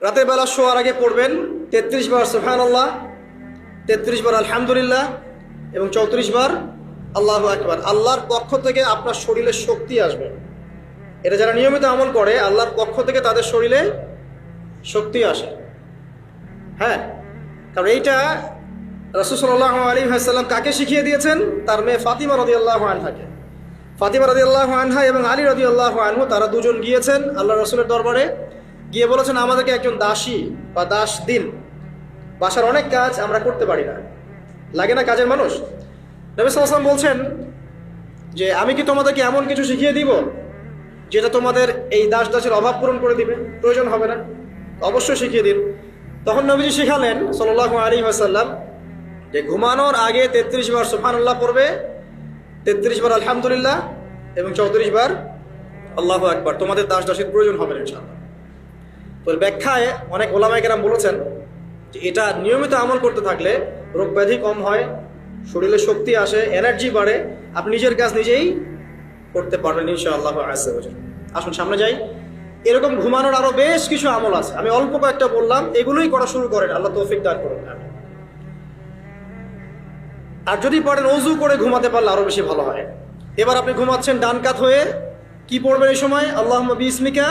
রাতের বেলা শোয়ার আগে পড়বেন 33 বার সুবহানাল্লাহ, 33 বার আলহামদুলিল্লাহ এবং 34 বার আল্লাহু আকবার। আল্লাহর পক্ষ থেকে আপনার শরীরে শক্তি আসবে। এটা যারা নিয়মিত আমল করে আল্লাহর পক্ষ থেকে তাদের শরীরে শক্তি আসে। হ্যাঁ, কারণ এইটা রাসূল সাল্লাল্লাহু আলাইহি ওয়াসাল্লাম কাকে শিখিয়ে দিয়েছেন? তার মেয়ে ফাতিমা রাদিয়াল্লাহু আনহাকে। ফাতিমা রাদিয়াল্লাহু আনহা এবং আলী রাদিয়াল্লাহু আনহু তারা দুজন গিয়েছেন আল্লাহ রাসূলের দরবারে, গিয়ে বলেছেন আমাদেরকে একজন দাসী বা দাস দিন, বাসার অনেক কাজ আমরা করতে পারি না, লাগে না কাজের মানুষ। নবী সাল্লাল্লাহু আলাইহি ওয়াসাল্লাম বলছেন যে আমি কি তোমাদেরকে এমন কিছু শিখিয়ে দিব যেটা তোমাদের এই দাস দাসের অভাব পূরণ করে দিবে, প্রয়োজন হবে না? অবশ্যই শিখিয়ে দিন। তখন নবীজি শিখালেন সাল্লাল্লাহু আলাইহি ওয়াসাল্লাম যে ঘুমানোর আগে 33 বার সুবহানাল্লাহ পড়বে, 33 বার আলহামদুলিল্লাহ এবং 34 বার আল্লাহু আকবার। তোমাদের দাস দাসীর প্রয়োজন হবে না ইনশাআল্লাহ। তো ব্যাখ্যায় অনেক ওলামায়ে কেরাম বলেছেন যে এটা নিয়মিত আমল করতে থাকলে রোগ ব্যাধি কম হয়, শরীরে শক্তি আসে, এনার্জি বাড়ে, আপনি নিজের কাজ নিজেই করতে পারবেন ইনশাআল্লাহ আযজা ওয়া জাল। আসুন সামনে যাই। এরকম ঘুমানোর আরো বেশ কিছু আমল আছে, আমি অল্প কয়েকটা বললাম, এগুলোই করা শুরু করেন, আল্লাহ তৌফিক দান করুন। আর যদি পারেন ওযু করে ঘুমাতে পারলে আরো বেশি ভালো হয়। এবার আপনি ঘুমাচ্ছেন ডান কাত হয়ে, কি পড়বেন এই সময়? আল্লাহুম্মা বিসমিকা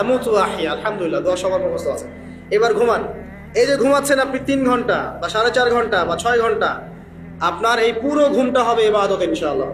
আমুতু ওয়া আহইয়া, আলহামদুলিল্লাহ, দোয়া সবার মুখস্থ আছে। এবার ঘুমান। এই যে ঘুমাচ্ছেন আপনি 3 ঘন্টা বা 4.5 ঘন্টা বা 6 ঘন্টা, আপনার এই পুরো ঘুমটা হবে ইবাদত ইনশাআল্লাহ।